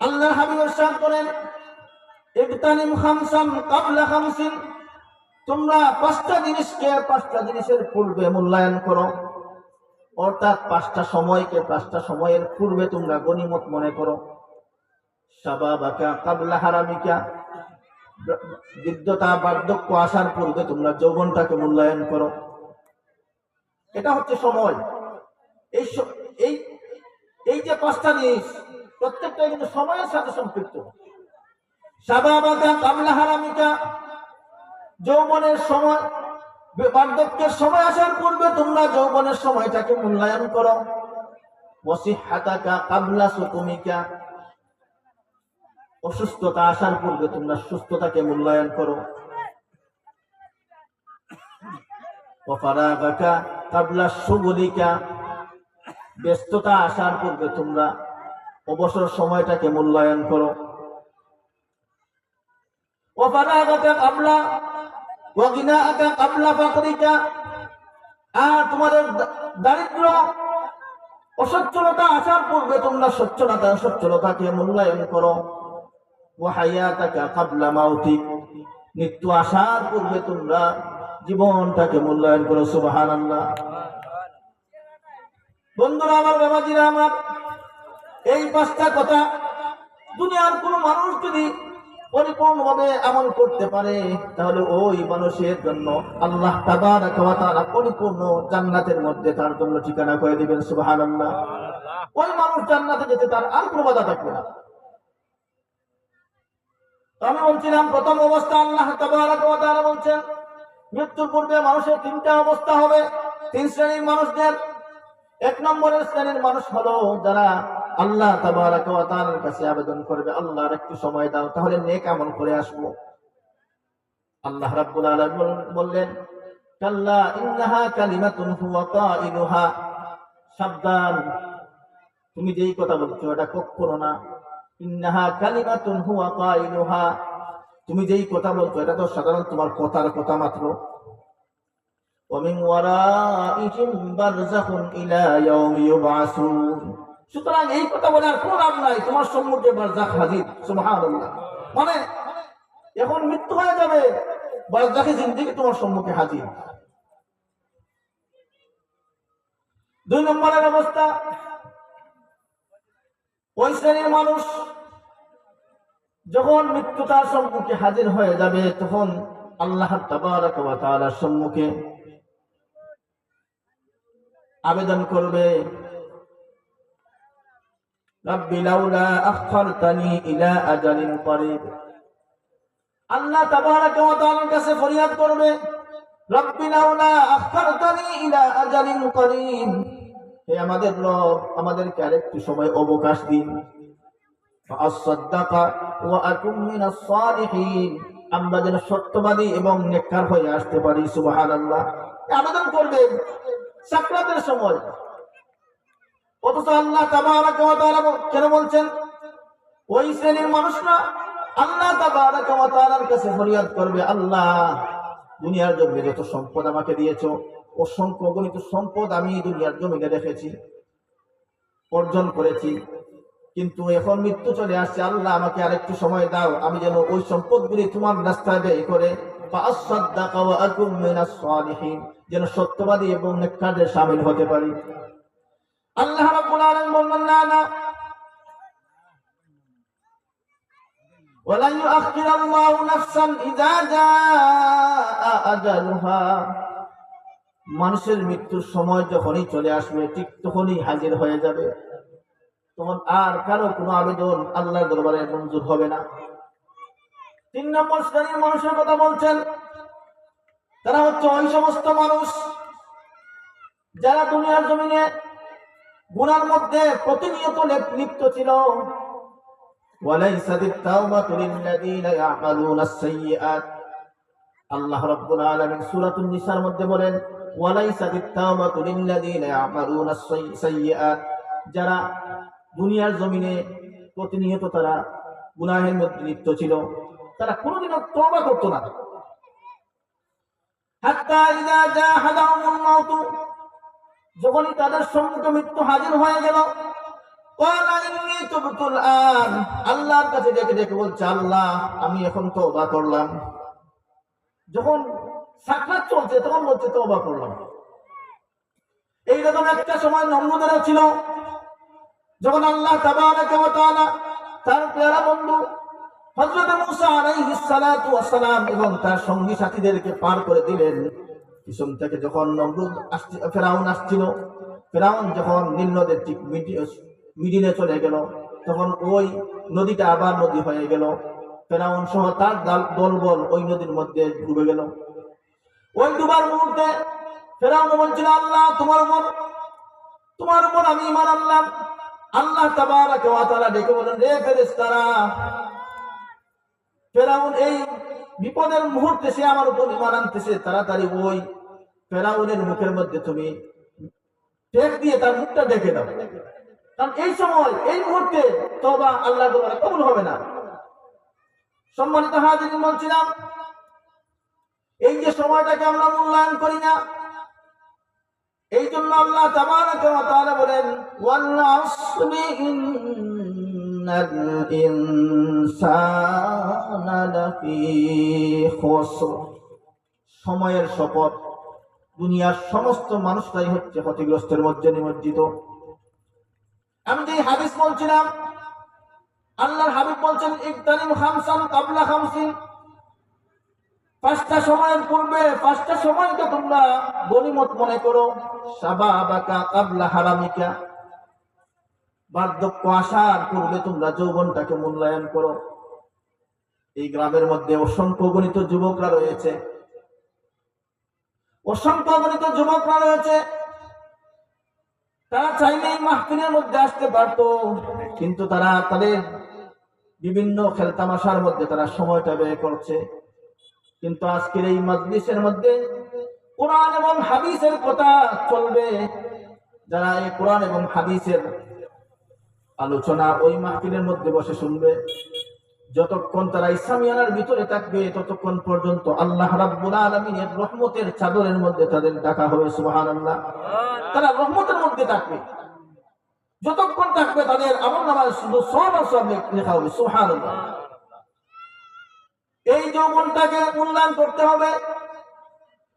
আল্লাহর হাবিব ইরশাদ করেন, ইগতানিম খামসান ক্বাবলা খামসিন, তোমরা পাঁচটা জিনিসের পূর্বে মূল্যায়ন করো, অর্থাৎ পাঁচটা সময়ের পূর্বে তোমরা গনিমত মনে করো। শাবাবাকা ক্বাবলা হারামিকা, বৃদ্ধতা বার্ধক্য আসার পূর্বে তোমরা যৌবনটাকে মূল্যায়ন করো। এটা হচ্ছে সময়। এই যে পাঁচটা জিনিস, প্রত্যেকটা কিন্তু সময়ের সাথে সম্পৃক্ত। শাবাবাকা ক্বাবলা হারামিকা, যৌবনের সময়, বার্ধক্যের সময় আসার পূর্বে তোমরা যৌবনের সময়টাকে মূল্যায়ন করো। ওয়াসিহহাতাকা ক্বাবলা সুকুমিকা, অসুস্থতা আসার পূর্বে তোমরা সুস্থতাকে মূল্যায়ন করো। ওয়াফারাগাকা ক্বাবলা শুগুলিকা, ব্যস্ততা আসার পূর্বে তোমরা অবসর সময়টাকে মূল্যায়ন করো। ওয়াফারাগাকা ক্বাবলা ওয়াগিনাআকা ক্বাবলা ফাকরিকা, আর তোমাদের দারিদ্র অসচ্ছলতা আসার পূর্বে তোমরা সচ্ছলতাকে মূল্যায়ন করো। ওয়া হায়াতাকা ক্বাবলা মাউতিক, মৃত্যু আসার পূর্বে তোমরা জীবনটাকে মূল্যায়ন করো। সুবহানাল্লাহ। বন্ধুরা আমার, বাবাজিরা আমার, এই পাঁচটা কথা দুনিয়ার কোন মানুষ যদি পরিপূর্ণভাবে আমল করতে পারে তাহলে ওই মানুষের জন্য আল্লাহ তাবারাকা ওয়া তাআলা পরিপূর্ণ জান্নাতের মধ্যে তার জন্য ঠিকানা করে দিবেন। সুবহানাল্লাহ। ওই মানুষ জান্নাতে যেতে তার আর কোনো বাধা থাকবে না। আমি বলছিলাম প্রথম অবস্থা আল্লাহ তাবারাকা ওয়া তাআলা বলছেন মৃত্যুর পূর্বে মানুষের তিনটা অবস্থা হবে, তিন শ্রেণীর মানুষদের। এক নম্বরের শ্রেণীর মানুষ হলো যারা আল্লাহ তাবারাকা ওয়া তাআলার কাছে আবেদন করবে, আল্লাহর একটু সময় দাও, তাহলে নেক আমল করে আসবো। আল্লাহ রাব্বুল আলামিন বললেন, কাল্লা ইন্নাহা কালিমাতুন হুয়া কাইলুহা, সাবধান, তুমি যেই কথা বলছো এটা কখনো না। ইন্নাহা কালিমাতুন হুয়া কাইলুহা, তুমি যেই কথা বলছো এটা তো সাধারণ তোমার কথার কথা মাত্র। ওয়া মিন ওয়ারাইহিম বারযাখুন ইলা ইয়াউমি ইউবআসুন, সুতরাং এই কথা বলে আর কোনো লাভ নাই, তোমার সম্মুখে বারযাখ হাজির। সুবহানাল্লাহ। মানে এখন মৃত্যু হয়ে যাবে, বারযাখে জিন্দেগি তোমার সম্মুখে হাজির। দুই নম্বরের অবস্থা, ওই শ্রেণীর মানুষ যখন মৃত্যু তার সম্মুখে হাজির হয়ে যাবে তখন আল্লাহ তাবারাকা ওয়া তাআলার সম্মুখে আবেদন করবে, রাব্বি লাউলা আখখারতানি ইলা আজালিন করিব। আল্লাহ তাবারাকা ওয়া তাআলার কাছে ফরিয়াদ করবে, রাব্বি লাউলা আখখারতানি ইলা আজালিন করিব, হে আমাদের রব, আমাদেরকে আরেকটু সময় অবকাশ দিন। ফাআসসাদদাকা ওয়া আকুম মিনাস সালিহিন, আমরা যেন সত্যবাদী এবং নেককার হয়ে আসতে পারি। সুবহানাল্লাহ। আবেদন করবে সাকরাতের সময়। অথচ আল্লাহ তাবারাকা ওয়া তাআলা কেন বলছেন ওই শ্রেণীর মানুষরা আল্লাহ তাবারাকা ওয়া তাআলার কাছে ফরিয়াদ করবে, আল্লাহ দুনিয়ার জমিনে যত সম্পদ আমাকে দিয়েছো, অসংখ্য অগণিত সম্পদ আমি দুনিয়ার জমিনে রেখেছি, অর্জন করেছি, কিন্তু এখন মৃত্যু চলে আসছে, আল্লাহ আমাকে আরেকটু সময় দাও, আমি যেন ওই সম্পদগুলি তোমার রাস্তায় ব্যয় করে ফাআসসাদদাকা ওয়া আকুম মিনাস সালিহিন, যেন সত্যবাদী এবং নেককারদের শামিল হতে পারি। আল্লাহ রাব্বুল আলামিন বললেন, না না, ওয়ালা ইউআখিরাল্লাহু নাফসান ইযা জাআ আজালুহা, মানুষের মৃত্যুর সময় যখনই চলে আসবে ঠিক তখনই হাজির হয়ে যাবে, তখন আর কারো কোনো আবেদন আল্লাহর দরবারে মঞ্জুর হবে না। তিন নম্বর শ্রেণীর মানুষের কথা বলছেন, তারা হচ্ছে ওই সমস্ত মানুষ যারা দুনিয়ার জমিনে গুনার মধ্যে প্রতিনিয়ত লিপ্ত ছিল। ওয়ালাইসাতিত তাওবাতু লিল্লাযীনা ইয়ামালুনাস সাইয়্যাত, আল্লাহ রাব্বুল আলামিন সূরাতুন নিসার মধ্যে বলেন, ওয়ালাইসাতিত তাওবাতু লিল্লাযীনা ইয়ামালুনাস সাইয়্যাত, যারা দুনিয়ার জমিনে প্রতিনিয়ত তারা গুনাহের মধ্যে লিপ্ত ছিল, তারা কোনোদিনও তওবা করত না। হাত্তা ইযা জাহাদাহুমুল মাউত, যখনই তাদের সম্মুখে মৃত্যু হাজির হয়ে গেল, ক্বালা ইন্নী তুবতুল আন, আল্লাহর কাছে ডেকে ডেকে বলছে, আল্লাহ আমি এখন তওবা করলাম। যখন সাকরাত চলছে তখন বলছে তওবা করলাম। এইরকম একটা সময় নমরুদেরও ছিল, যখন আল্লাহ তাবারাকা ওয়া তাআলা তার প্যারা বন্ধু হযরত মূসা আলাইহিস সালাতু ওয়াস সালাম এবং তার সঙ্গী সাথীদেরকে পার করে দিলেন, পিছন থেকে যখন নমরুদ ফেরাউন আসছিল, ফেরাউন যখন নীল নদের ঠিক মিডিলে চলে গেল, তখন ওই নদীটা আবার নদী হয়ে গেল, ফেরাউন সহ তার দলবল ওই নদীর মধ্যে ডুবে গেল। ওই ডুবার মুহূর্তে ফেরাউন বলছিল, আল্লাহ তোমার উপর আমি ঈমান আনলাম। আল্লাহ তাবারাকা ওয়া তাআলা ডেকে বলেন, রে ফেরেশতারা, ফেরাউন এই বিপদের মুহূর্তে সে আমার উপর ঈমান আনতেছে, তাড়াতাড়ি ওই ফেরাউনের মুখের মধ্যে তুমি টেক দিয়ে তার মুখটা ঢেকে দাও, কারণ এই সময় এই মুহূর্তে তওবা আল্লাহর দরবারে কবুল হবে না। সম্মানিত হাজিরিন, বলছিলাম এই যে সময়টাকে আমরা মূল্যায়ন করি না, এই জন্য আল্লাহ তাবারাকা ওয়া তাআলা বলেন, ওয়াল আসরি ইন্নাল ইনসানা লাফি খুসর, সময়ের শপথ, দুনিয়ার সমস্ত মানুষরাই হচ্ছে ক্ষতিগ্রস্তের মধ্যে নিমজ্জিত। আমি যে হাদিস বলছিলাম, আল্লাহর হাবিব বলছেন ইকতানিম খামসান কাবলা খামসিন, পাঁচটা সময়ের পূর্বে পাঁচটা সময়কে তোমরা গনিমত মনে করো। শাবাবাকা কাবলা হারামিকা, বার্ধক্য আসার পূর্বে তোমরা যৌবনটাকে মূল্যায়ন করো। এই গ্রামের মধ্যে অসংখ্য গণিত যুবকরা রয়েছে, অসংখ্য গণিত যুবকরা রয়েছে, তারা চাইলেই মাহফিলের মধ্যে আসতে পারতো, কিন্তু তারা তাদের বিভিন্ন খেলতামাশার মধ্যে তারা সময়টা ব্যয় করছে। কিন্তু আজকের এই মজলিসের মধ্যে কোরআন এবং হাদিসের কথা চলবে, যারা এই কোরআন এবং হাদিসের আলোচনা ওই মাহফিলের মধ্যে বসে শুনবে, যতক্ষণ তারা ইসলামিয়ানার ভিতরে থাকবে ততক্ষণ পর্যন্ত আল্লাহ রাব্বুল আলামিনের রহমতের চাদরের মধ্যে তাদের ডাকা হবে। সুবহানাল্লাহ, তারা রহমতের মধ্যে থাকবে, যতক্ষণ থাকবে তাদের আমলনামায় শুধু সওয়াব আর সওয়াব লেখা হবে। সুবহানাল্লাহ, এই যৌবনটাকে মূল্যায়ন করতে হবে।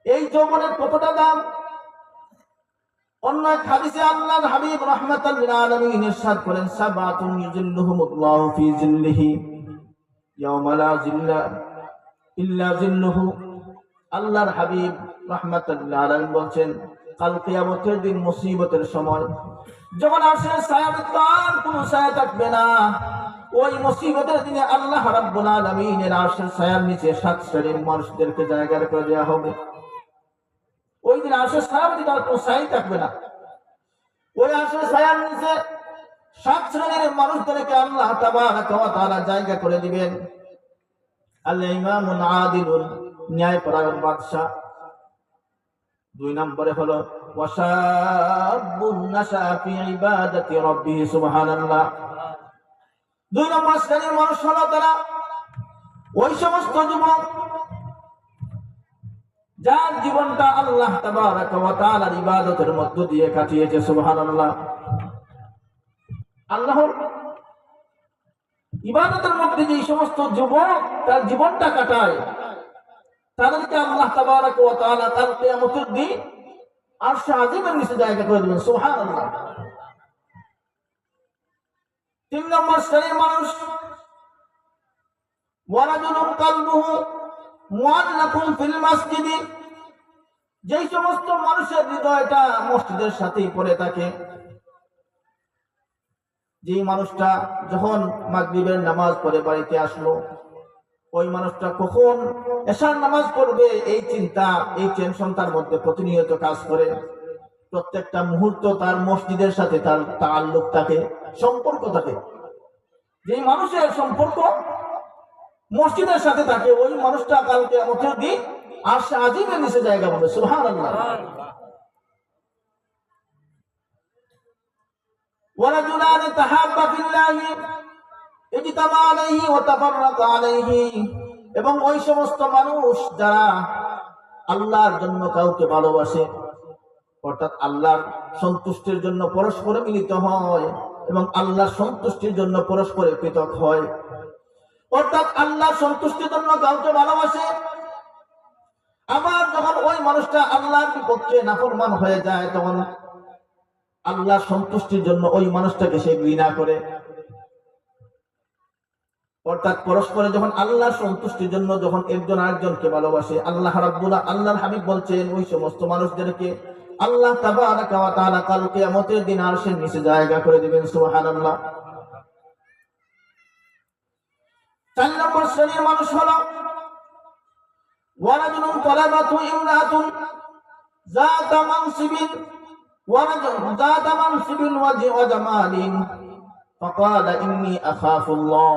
এই যৌবনের কতটা দাম? অন্য এক হাদিসে আল্লাহর হাবিব রাহমাতাল লিল আলামিন ইরশাদ করেন, সাবাতুন ইউজিল্লুহুমুল্লাহু ফি জিল্লিহি ইয়াওমা লা জিল্লা ইল্লা জিল্লুহু। আল্লাহর হাবিব রাহমাতাল লিল আলামিন বলেন, কাল কিয়ামতের দিন মুসিবতের সময় যখন আরশের ছায়ার আর কোনো ছায়া থাকবে না, ওই মুসিবতের দিনে আল্লাহ রাব্বুল আলামিনের আরশের ছায়ার নিচে 7 শ্রেণীর মানুষদেরকে জায়গা করে দেওয়া হবে। ওই দিন আরশের ছায়ার নিচে আর কোনো ছায়াই থাকবে না। ওই আরশের ছায়ার নিচে 7 শ্রেণীর মানুষদেরকে আল্লাহ তাবারাকা ওয়া তাআলা জায়গা করে দিবেন। আল ইমামুন আদিলুন, ন্যায়পরায়ণ বাদশা। 2 নম্বরে হলো ওয়াশাবুন নাশা ফি ইবাদাতি রাব্বিহি। সুবহানাল্লাহ, 2 নম্বর শ্রেণীর মানুষ হলো তারা ওই সমস্ত যুবক যার জীবনটা আল্লাহ তাবারাকা ওয়া তাআলার ইবাদতের মধ্য দিয়ে কাটিয়েছে। সুবহানাল্লাহ, আল্লাহর ইবাদতের মধ্যে যে সমস্ত যুবক তার জীবনটা কাটায়, তাদেরকে আল্লাহ তাবারাকা ওয়া তাআলা কাল কিয়ামতের দিন আরশ আজিমের নিচে জায়গা করে দিবেন। সুবহানাল্লাহ। 3 নম্বর শ্রেণীর মানুষ ওয়ারাজুলুন কালবুহু মুআল্লাকুন ফিল মাসজিদি, যেই সমস্ত মানুষের হৃদয়টা মসজিদের সাথেই পড়ে থাকে, যে মানুষটা যখন মাগরিবের নামাজ পড়ে বাড়িতে আসলো, ওই মানুষটা কখন এশার নামাজ পড়বে এই চিন্তা, এই টেনশন তার মধ্যে প্রতিনিয়ত কাজ করে। প্রত্যেকটা মুহূর্ত তার মসজিদের সাথে তার তাআল্লুক থাকে, সম্পর্ক থাকে। যে মানুষের সম্পর্ক মসজিদের সাথে থাকে, ওই মানুষটা কাল কিয়ামতের দিন আরশ আজিমের নিচে জায়গা পাবে। সুবহানাল্লাহ। ওয়ারাজুলান তাহাব্বা ফিল্লাহি ইজতামা আলাইহি ওয়া তাফাররাকা আলাইহি, এবং ওই সমস্ত মানুষ যারা আল্লাহর জন্য কাউকে ভালোবাসে, অর্থাৎ আল্লাহর সন্তুষ্টির জন্য পরস্পর মিলিত হয় এবং আল্লাহর সন্তুষ্টির জন্য পরস্পরে পৃথক হয়। অর্থাৎ আল্লাহর সন্তুষ্টির জন্য কাউকে ভালোবাসে, আবার যখন ওই মানুষটা আল্লাহর বিপক্ষে নাফরমান হয়ে যায়, তখন আল্লাহর সন্তুষ্টির জন্য ওই মানুষটাকে সে ঘৃণা করে। অর্থাৎ পরস্পরে যখন আল্লাহর সন্তুষ্টির জন্য যখন একজন আরেকজনকে ভালোবাসে, আল্লাহর হাবিব বলছেন ওই সমস্ত মানুষদেরকে আল্লাহ তাবারাকা ওয়া তাআলা কাল কিয়ামতের দিন আরশের নিচে জায়গা করে দিবেন। সুবহানাল্লাহ। 4 নম্বর শ্রেণীর মানুষ হলো ওয়ারাজুলুন তালাবাতু ইমরাতুন যাতা মানসিবিন ওয়া জামালিন ফাকালা ইন্নী আখাফুল্লাহ।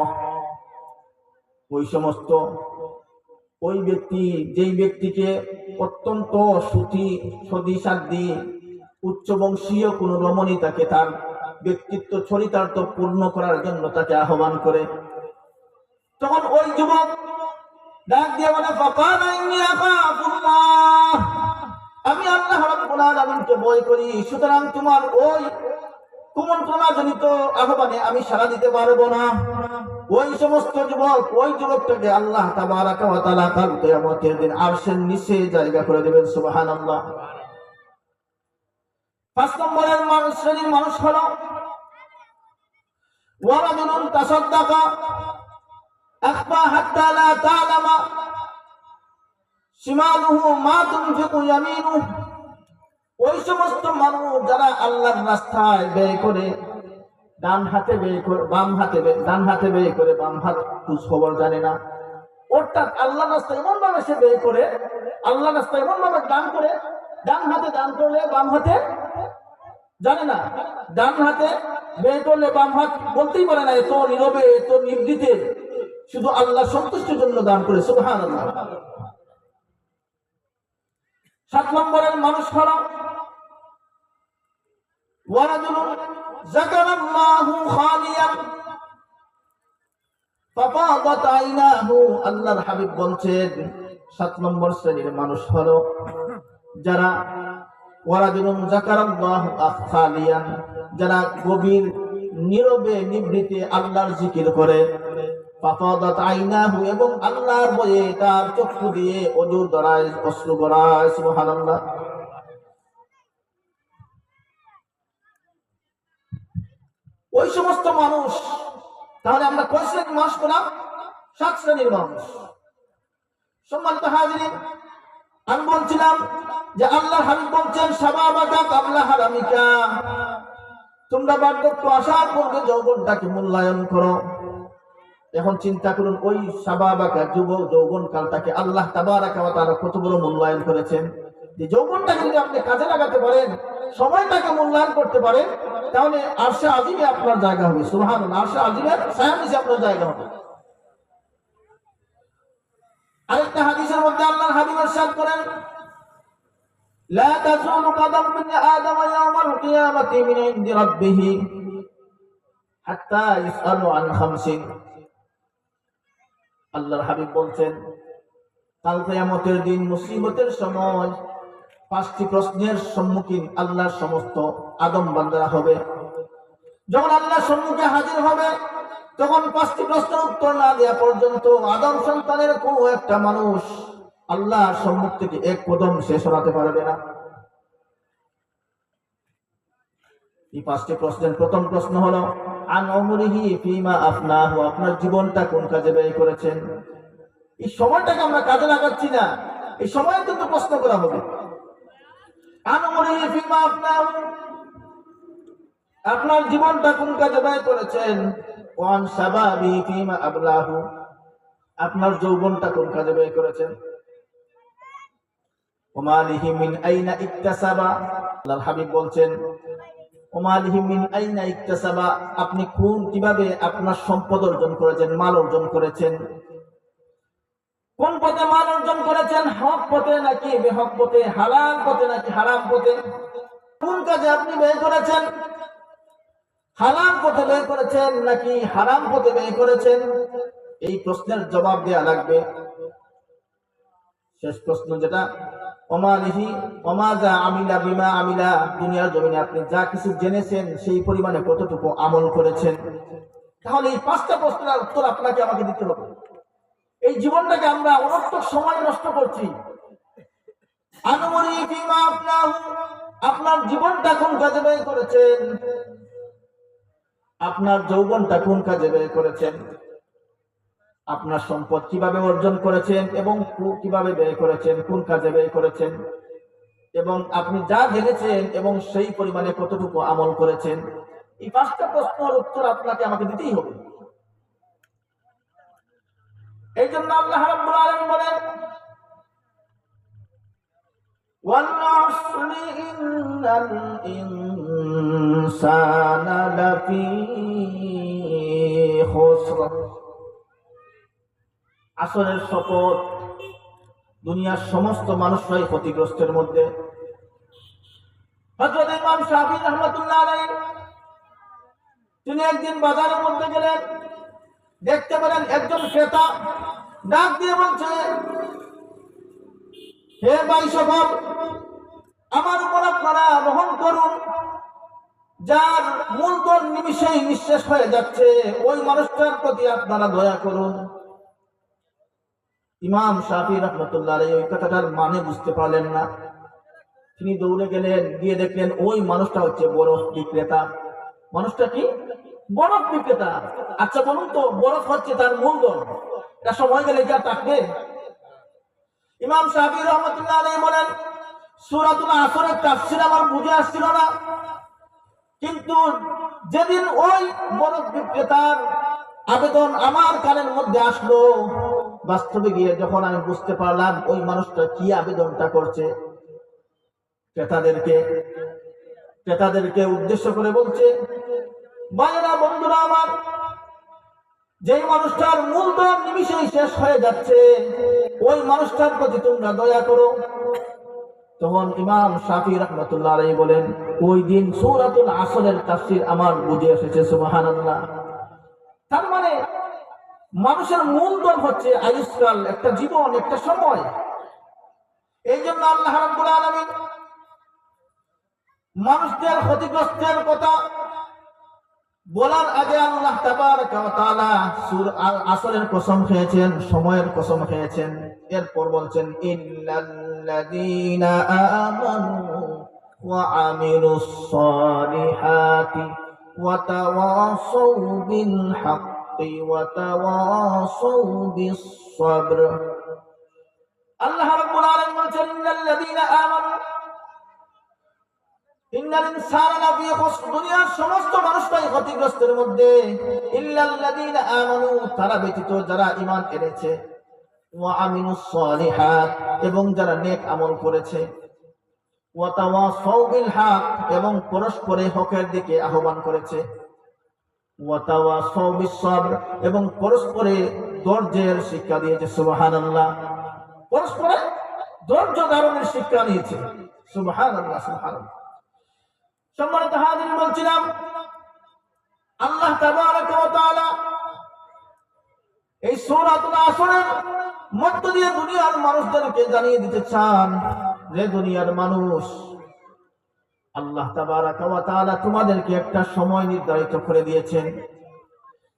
ওই ব্যক্তি, যেই ব্যক্তিকে অত্যন্ত সতী উচ্চ বংশীয় কোন রমণী তাকে তার ব্যক্তিত্ব চরিতার্থ পূর্ণ করার জন্য তাকে আহ্বান করে, তখন ওই যুবক ডাক দিয়ে বলে, ফাকালা ইন্নী আখাফুল্লাহ, আমি আল্লাহ রাব্বুল আলামিনকে ভয় করি, সুতরাং তোমার ওই কুমন্ত্রণা জনিত আহ্বানে আমি সাড়া দিতে পারবো না, ওই সমস্ত যুবক, ওই যুবকটাকে আল্লাহ তাবারাকা ওয়া তাআলা কাল কিয়ামতের দিন আরশের নিচে জায়গা করে দেবেন। সুবহানাল্লাহ। 5 নম্বরের শ্রেণীর মানুষ হলো ওয়ারাজুলুন তাসাদ্দাকা আখফা হাত্তা লা তা'লামা শিমালুহু মা তুনফিকু ইয়ামিনুহু। ওই সমস্ত মানুষ যারা আল্লাহর রাস্তায় ব্যয় করে ডান হাতে ব্যয় করে বাম হাতে ডান হাতে ব্যয় করে বাম হাত খোঁজ খবর জানে না। অর্থাৎ আল্লাহর রাস্তায় এমন ভাবে সে ব্যয় করে, আল্লাহর রাস্তায় এমন ভাবে দান করে, ডান হাতে দান করলে বাম হাতে জানে না, ডান হাতে ব্যয় করলে বাম হাত বলতেই পারে না, এত নীরবে এত নির্দিতে শুধু আল্লাহ সন্তুষ্টির জন্য দান করে। সুবহানাল্লাহ। 7 নম্বরের মানুষ হলো ওয়ারাজুলুন যাকারাল্লাহু খালিয়ান ফাফাদাত আইনাহু। আল্লাহর হাবিব বলছেন 7 নম্বর শ্রেণীর মানুষ হলো যারা ওয়ারাজুলুন যাকারাল্লাহু খালিয়ান, যারা গভীর নীরবে নিভৃতে আল্লাহর জিকির করে, ফাফাদাত আইনাহু, এবং আল্লাহর ভয়ে তার চক্ষু দিয়ে অজুর দ্বারায় অশ্রু গড়ায়। সুবহানাল্লাহ। ওই সমস্ত মানুষ, তাহলে আমরা কয় শ্রেণীর মানুষ পেলাম? 7 শ্রেণীর মানুষ। সম্মানিত হাজিরিন, আমি বলছিলাম যে আল্লাহর হাবিব বলছেন শাবাবাকা কাবলা হারামিকা, তোমরা বার্ধক্য আসার পূর্বে যৌবনটাকে মূল্যায়ন করো। এখন চিন্তা করুন, ওই শাবাবাকা যৌবন কালটাকে আল্লাহ তাবারাকা ওয়া তাআলা কত বড় মূল্যায়ন করেছেন। যে যৌবনটাকে যদি আপনি কাজে লাগাতে পারেন, সময়টাকে মূল্যায়ন করতে পারেন, তাহলে আরশে আজিমে আপনার জায়গা হবে। সুবহানাল্লাহ। আরশে আজিমের ছায়ার নিচে আপনার জায়গা হবে। আরেকটা হাদিসের মধ্যে আল্লাহর হাবিব ইরশাদ করেন, লা তাযুলু কদম ইবনি আদম ইয়াওমাল কিয়ামাতি মিন ইনদি রাব্বিহ হাত্তা ইসআলু আন খামসিন। আল্লাহর হাবিব বলছেন, কাল কিয়ামতের দিন মুসিবতের সময় 5টি প্রশ্নের সম্মুখীন আল্লাহর সমস্ত আদম বান্দারা হবে। যখন আল্লাহর সম্মুখে হাজির হবে, তখন 5টি প্রশ্নের উত্তর না দেওয়া পর্যন্ত আদম সন্তানের কোনো একটা মানুষ আল্লাহর সম্মুখ থেকে এক কদম সে সরাতে পারবে না। এই 5টি প্রশ্নের প্রথম প্রশ্ন হলো আন উমরিহি ফিমা আফনাহু, আপনার জীবনটা কোন কাজে ব্যয় করেছেন? এই সময়টাকে আমরা কাজে লাগাচ্ছি না, এই সময় কিন্তু প্রশ্ন করা হবে। আন উমরিহি ফিমা আফনাহু, আপনার জীবনটা কোন কাজে ব্যয় করেছেন? ওয়ান শাবাবি ফিমা আবলাহু, আপনার যৌবনটা কোন কাজে ব্যয় করেছেন? ওমালিহি মিন আইনা ইকতাসাবা, আল্লাহর হাবিব বলছেন ওমালিহি মিন আইনা ইকতাসাবা, আপনি কিভাবে আপনার সম্পদ অর্জন করেছেন, মাল অর্জন করেছেন, কোন পথে মাল অর্জন করেছেন? হক পথে নাকি বেহক পথে, হালাল পথে নাকি হারাম পথে? কোন কাজে আপনি ব্যয় করেছেন? হালাল পথে ব্যয় করেছেন নাকি হারাম পথে ব্যয় করেছেন? এই প্রশ্নের জবাব দেয়া লাগবে। শেষ প্রশ্ন যেটা ওমালিহি ওমাজা আমিলা বিমা আমিলা, দুনিয়ার জমিনে আপনি যা কিছু জেনেছেন সেই পরিমাণে কতটুকু আমল করেছেন? তাহলে এই 5টা প্রশ্নের উত্তর আপনাকে আমাকে দিতে হবে। এই জীবনটাকে আমরা অনর্থক সময় নষ্ট করছি। আনুমরি বিমা আফনাহু, আপনার জীবনটা কোন কাজে ব্যয় করেছেন? আপনার যৌবনটা কোন কাজে ব্যয় করেছেন? আপনার সম্পদ কিভাবে অর্জন করেছেন এবং কিভাবে ব্যয় করেছেন, কোন কাজে ব্যয় করেছেন, এবং আপনি যা জেনেছেন এবং সেই পরিমাণে কতটুকু আমল করেছেন? এই 5টা প্রশ্নের উত্তর আপনাকে আমাকে দিতেই হবে। এই জন্য আল্লাহ রাব্বুল আলামিন বলেন ওয়াল আসরি ইন্নাল ইনসানা লাফি খুসর, আসরের শপথ, দুনিয়ার সমস্ত মানুষরাই ক্ষতিগ্রস্তের মধ্যে। হযরত ইমাম শাফিঈ রাহমাতুল্লাহ আলাইহি তিনি একদিন বাজারের মধ্যে গেলেন, দেখতে পেলেন একজন ক্রেতা ডাক দিয়ে বলছে, হে ভাই সকল, আমার উপর আপনারা রহম করুন, যার মূলধন নিমিষেই নিঃশেষ হয়ে যাচ্ছে, ওই মানুষটার প্রতি আপনারা দয়া করুন। ইমাম শাফি রহমতুল্লাহ আলাইহি ওই কথাটার মানে বুঝতে পারলেন না। তিনি দৌড়ে গেলেন, গিয়ে দেখলেন ওই মানুষটা হচ্ছে বরফ বিক্রেতা। মানুষটা কি? বরফ বিক্রেতা। আচ্ছা বলুন তো, বরফ হচ্ছে তার মূলধন, এটা সময় গেলে যা থাকবে? ইমাম শাফি রহমতুল্লাহ আলাইহি বলেন, সূরাতুল আসরের তাফসীর আমার বুঝে আসছিল না, কিন্তু যেদিন ওই বরফ বিক্রেতার আবেদন আমার কানের মধ্যে আসলো, বাস্তবে গিয়ে যখন আমি বুঝতে পারলাম ওই মানুষটা কি আবেদনটা করছে, ক্রেতাদেরকে উদ্দেশ্য করে বলছে, ভাইয়েরা বন্ধুরা আমার, যেই মানুষটার মূলধন নিমিষেই শেষ হয়ে যাচ্ছে, ওই মানুষটার প্রতি তোমরা দয়া করো। তখন ইমাম শাফি রাহমাতুল্লাহ আলাইহি বলেন, ওই দিন সূরাতুল আসরের তাফসীর আমার বুঝে এসেছে। সুবহানাল্লাহ। তার মানে মানুষের মূলধন হচ্ছে আয়ুষ্কাল, একটা জীবন, একটা সময়। এই জন্য আল্লাহ রাব্বুল আলামিন মানুষদের ক্ষতিগ্রস্তের কথা বলার আগে আল্লাহ তাবারাকা ওয়া তাআলা সূরা আসরের কসম খেয়েছেন, সময়ের কসম খেয়েছেন। এরপর বলছেন, ইন্নাল্লাযীনা আমানু ওয়া আমিলুস সালিহাতি ওয়া তাওয়াসাউ বিল হাক্কি ওয়া তাওয়াসাউ বিস সাবর। আল্লাহ রাব্বুল আলামিন বলছেন, ইন্নাল্লাযীনা আমানু, ইন্নাল ইনসানা লাফি খুসর, দুনিয়ার সমস্ত মানুষটাই ক্ষতিগ্রস্তের মধ্যে, ইল্লাল্লাযীনা আমানু, তারা ব্যতীত যারা ঈমান এনেছে, ওয়া আমিলুস সালিহাত, এবং যারা নেক আমল করেছে, ওয়া তাওয়াসাউ বিল হক, এবং পরস্পরে হকের দিকে আহ্বান করেছে, ওয়া তাওয়াসাউ বিস সাবর, এবং পরস্পরে ধৈর্যের শিক্ষা দিয়েছে। সুবহানাল্লাহ। পরস্পরে ধৈর্য ধারণের শিক্ষা নিয়েছে। সুবহানাল্লাহ, সুবহানাল্লাহ। সম্মানিত হাজির, বলছিলাম আল্লাহ তাবারাকা ওয়া তাআলা এই সূরাতুল আসরের মধ্য দিয়ে দুনিয়ার মানুষদেরকে জানিয়ে দিতে চান, যে দুনিয়ার মানুষ, আল্লাহ তাবারাকা ওয়া তাআলা তোমাদেরকে একটা সময় নির্ধারিত করে দিয়েছেন।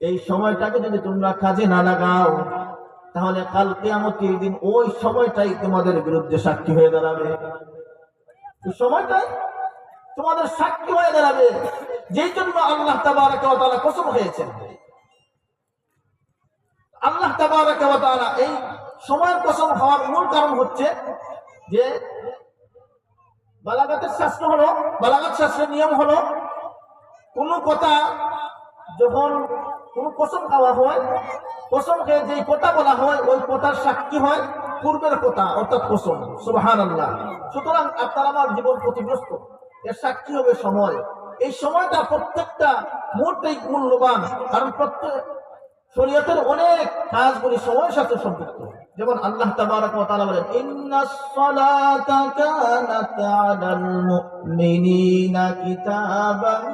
এই সময়টাকে যদি তোমরা কাজে না লাগাও, তাহলে কাল কিয়ামতের দিন ওই সময়টাই তোমাদের বিরুদ্ধে সাক্ষী হয়ে দাঁড়াবে। এই সময়টাই তোমাদের সাক্ষী হয়ে দাঁড়াবে, যেই জন্য আল্লাহ তাবারাকা ওয়া তাআলা কসম খেয়েছেন। আল্লাহ তাবারাকা ওয়া তাআলা এই সময়ের কসম হওয়ার মূল কারণ হচ্ছে যে বালাগাতের শাস্ত্র হলো, বালাগাত শাস্ত্রের নিয়ম হলো, কোন কথা যখন কোন কসম খাওয়া হয়, কসম খেয়ে যে কথা বলা হয়, ওই কথার সাক্ষী হয় পূর্বের কথা, অর্থাৎ কসম। সুবহানাল্লাহ। সুতরাং আপনার আমার জীবন ক্ষতিগ্রস্ত, এর সাক্ষী হবে সময়। এই সময়টা প্রত্যেকটা মুহূর্তেই মূল্যবান, কারণ প্রত্যেক শরীয়তের অনেক কাজগুলি সময়ের সাথে সম্পৃক্ত। যেমন আল্লাহ তাবারাকা ওয়া তাআলা বলেন, ইন্নাস সালাতা কানাত আলাল মুমিনিনা কিতাবান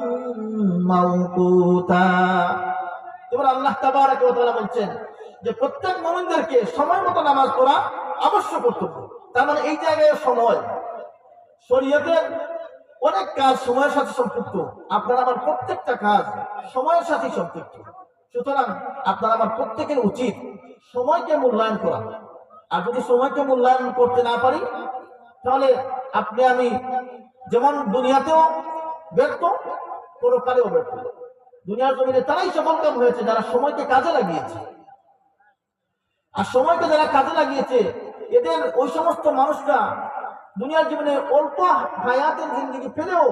মাওকুতা। যেমন আল্লাহ তাবারাকা ওয়া তাআলা বলছেন যে প্রত্যেক মুমিনদেরকে সময় মতো নামাজ পড়া আবশ্যক কর্তব্য। তার মানে এই জায়গায় সময়, শরীয়তের অনেক কাজ সময়ের সাথে সম্পৃক্ত। আপনার আমার প্রত্যেকটা কাজ সময়ের সাথে সম্পৃক্ত। সুতরাং আপনার আমার প্রত্যেকের উচিত সময়কে মূল্যায়ন করা। আর যদি সময়কে মূল্যায়ন করতে না পারি, তাহলে আপনি আমি যেমন দুনিয়াতেও ব্যর্থ, পরকালেও ব্যর্থ। দুনিয়ার জমিনে তারাই সফলকাম হয়েছে যারা সময়কে কাজে লাগিয়েছে। আর সময়কে যারা কাজে লাগিয়েছে, এদের ওই সমস্ত মানুষরা দুনিয়ার জীবনে অল্প হায়াতের জিন্দেগি পেলেও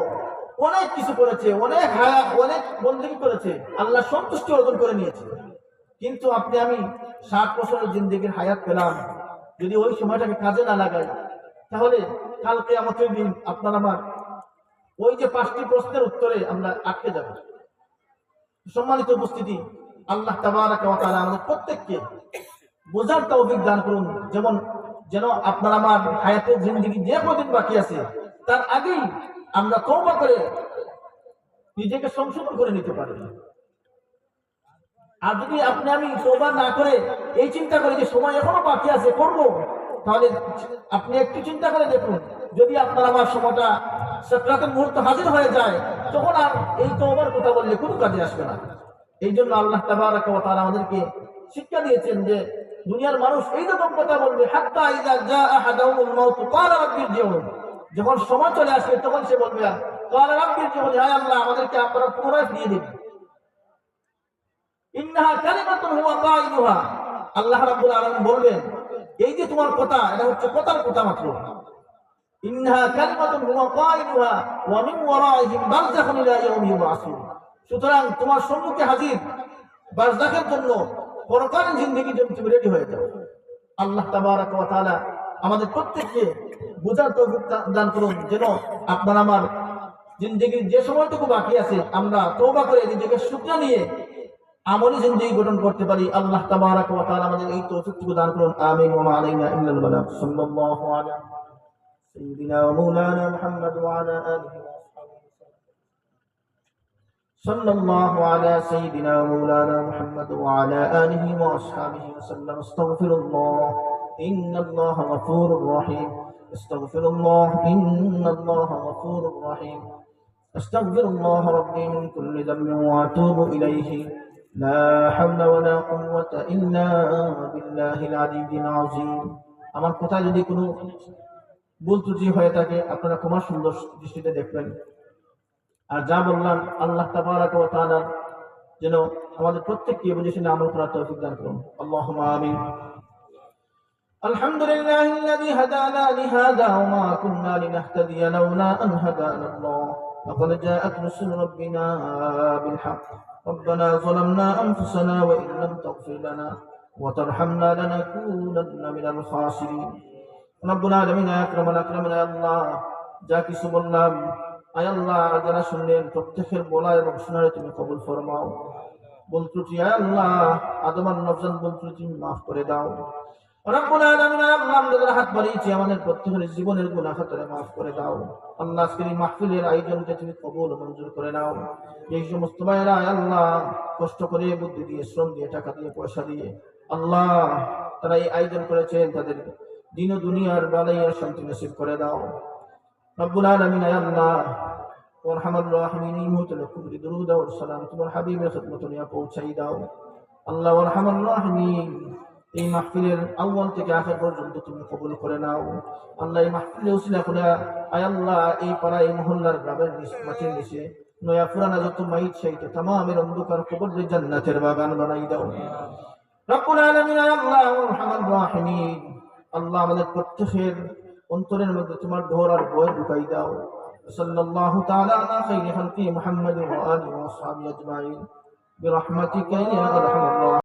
অনেক কিছু করেছে, অনেক হায়াত, অনেক বন্দেগী করেছে, আল্লাহ সন্তুষ্টি অর্জন করে নিয়েছে। কিন্তু আপনি আমি 60 বছরের জিন্দেগির হায়াত পেলাম, যদি ওই সময়টাকে কাজে না লাগাই, তাহলে কাল কিয়ামতের দিন আপনার আমার ওই যে 5টি প্রশ্নের উত্তরে আমরা আটকে যাব। সম্মানিত উপস্থিতি, আল্লাহ তাবারাকা ওয়া তাআলা আমাদের প্রত্যেককে বোঝার তৌফিক দান করুন, যেন আপনার আমার হায়াতের জিন্দেগি যে কদিন বাকি আছে, তার আগেই আমরা তওবা করে নিজেকে সংশোধন করে নিতে পারি। আর যদি আপনি আমি তওবা না করে এই চিন্তা করি যে সময় এখনো বাকি আছে, করব, তাহলে আপনি একটু চিন্তা করে দেখুন, যদি আপনার আমার সময়টা সাকরাতের মুহূর্ত হাজির হয়ে যায়, তখন আর এই তওবার কথা বললে কোনো কাজে আসবে না। এই জন্য আল্লাহ তাবারাক ওয়া তাআলা আমাদেরকে শিক্ষা দিয়েছেন যে দুনিয়ার মানুষ এইরকম কথা বলবে, হাত্তা ইযা জাআ আহাদাহুমুল মাউত ক্বালা রাব্বিরজিউন, যখন সময় চলে আসবে তখন সে বলবে ক্বালা রাব্বিরজিউন, হে আল্লাহ আমাদেরকে আপনারা পুনরায় ফিরিয়ে দিন। ইন্নাহা কালিমাতুন হুয়া কাইলুহা, আল্লাহ রাব্বুল আলামিন বলবেন এই যে তোমার কথা, এটা হচ্ছে কথার কথা মাত্র। ইন্নাহা কালিমাতুন হুয়া কাইলুহা ওয়া মিন ওয়ারাইহিম বারযাখুন ইলা ইয়াউমি ইউবআসুন, সুতরাং তোমার সম্মুখে হাজির বারযাখের জন্য, পরকালীন জিন্দেগির জন্য তুমি রেডি হয়ে যাও। আল্লাহ তাবারাক ওয়া তাআলা আমাদের প্রত্যেককে বুঝার তৌফিক দান করুন, যেন আপনার আমার জিন্দেগির যে সময়টুকু বাকি আছে আমরা তওবা করে নিজেকে শুকনা নিয়ে আমলি জিন্দেগি গঠন করতে পারি। আল্লাহ তাবারাক ওয়া তাআলা আমাদের এই তৌফিকটুকু দান করুন। আমিন। ওয়া মা আলাইনা ইল্লাল বালাগ। সাল্লাল্লাহু আলা সাইয়্যিদিনা ওয়া মাওলানা মুহাম্মদ ওয়া আলা আলিহি ওয়া আসহাবিহি সাল্লাল্লাহু আলা সাইয়্যিদিনা ওয়া মাওলানা মুহাম্মদ ওয়া আলা আলিহি ওয়া আসহাবিহি ওয়াসাল্লাম। আস্তাগফিরুল্লাহ ইন্নাল্লাহা গফুরুর রহিম। আস্তাগফিরুল্লাহ ইন্নাল্লাহা গফুরুর রহিম। আস্তাগফিরুল্লাহ রাব্বি মিন কুল্লি যামবিন ওয়া আতুবু ইলাইহি। লা হাওলা ওয়ালা কুওয়াতা ইল্লা বিল্লাহিল আলিয়্যিল আযীম। আমার কথা যদি কোনো ভুল ত্রুটি হয়ে থাকে আপনারা ক্ষমা সুন্দর দৃষ্টিতে দেখবেন। আর যা বললাম আল্লাহ তাবারাক ওয়া তাআলা যেন আমাদের প্রত্যেককে বুঝে শুনে আমল করার তৌফিক দান করুন। আল্লাহুম্মা আমিন। আলহামদুলিল্লাহিল্লাযী হাদানা লিহাযা ওয়া মা কুন্না লিনাহতাদিয়া লাওলা আন হাদানা আল্লাহ। লাকাদ জাআত রুসুলু রাব্বিনা বিল হক। ربنا ظلمنا أنفسنا وإن لم تغفر لنا وترحمنا لنكونن من الخاسرين. رب العالمين يا أكرم الأكرمين يا الله যা কিছু বললাম আয় আল্লাহ যারা শুনলেন প্রত্যেকের বলা এবং শোনারে তুমি কবুল ফরমাও। ভুল ত্রুটি আয় আল্লাহ আদম আর নফসান ভুল ত্রুটি মাফ করে দাও। রব্বুল আলামিন আয় আল্লাহ আমরা যারা হাত বাড়িয়েছি আমাদের প্রত্যেকের জীবনের গুনাহ খাতারে মাফ করে দাও। আল্লাহ আজকের এই মাহফিলের আয়োজনকে তুমি কবুল ও মঞ্জুর করে নাও। এই সমস্ত ভাইরা আয় আল্লাহ কষ্ট করে বুদ্ধি দিয়ে শ্রম দিয়ে টাকা দিয়ে পয়সা দিয়ে আল্লাহ তারা এই আয়োজন করেছেন, তাদের দিন ও দুনিয়ার বালাইয়া শান্তি নসিব করে দাও। রব্বুল আলামিন আয় আল্লাহ ওরহামার রাহিমিন এই মুহূর্তে লক্ষ্য করে দরুদ ও সালাম তোমার হাবিবের খিদমতে নিয়ে পৌঁছাই দাও। আল্লাহ ওরহামার রাহিমিন এই মাহফিলের আউয়াল থেকে আখির পর্যন্ত তুমি কবুল করে নাও। আল্লাহ এই মাহফিলে উসিলা করে আয় আল্লাহ এই পাড়া এই মহল্লার গ্রামের মাঠের নিচে নয়া পুরানা যত মাইত সেইটা তামামের অন্ধকার কবরে জান্নাতের বাগান বানাই দাও। রব্বুল আলামিন আয় আল্লাহ ওরহামার রাহিমিন আল্লাহ আমাদের প্রত্যেকের অন্তরের মধ্যে তোমার ডর আর ভয় ঢুকাই দাও। সাল্লাল্লাহু তাআলা আলা খাইরি খালকি মুহাম্মাদ ওয়া আলিহি ওয়া সাহবিহি আজমাইন বিরহমাতিকা ইয়া আরহামার রাহিমিন।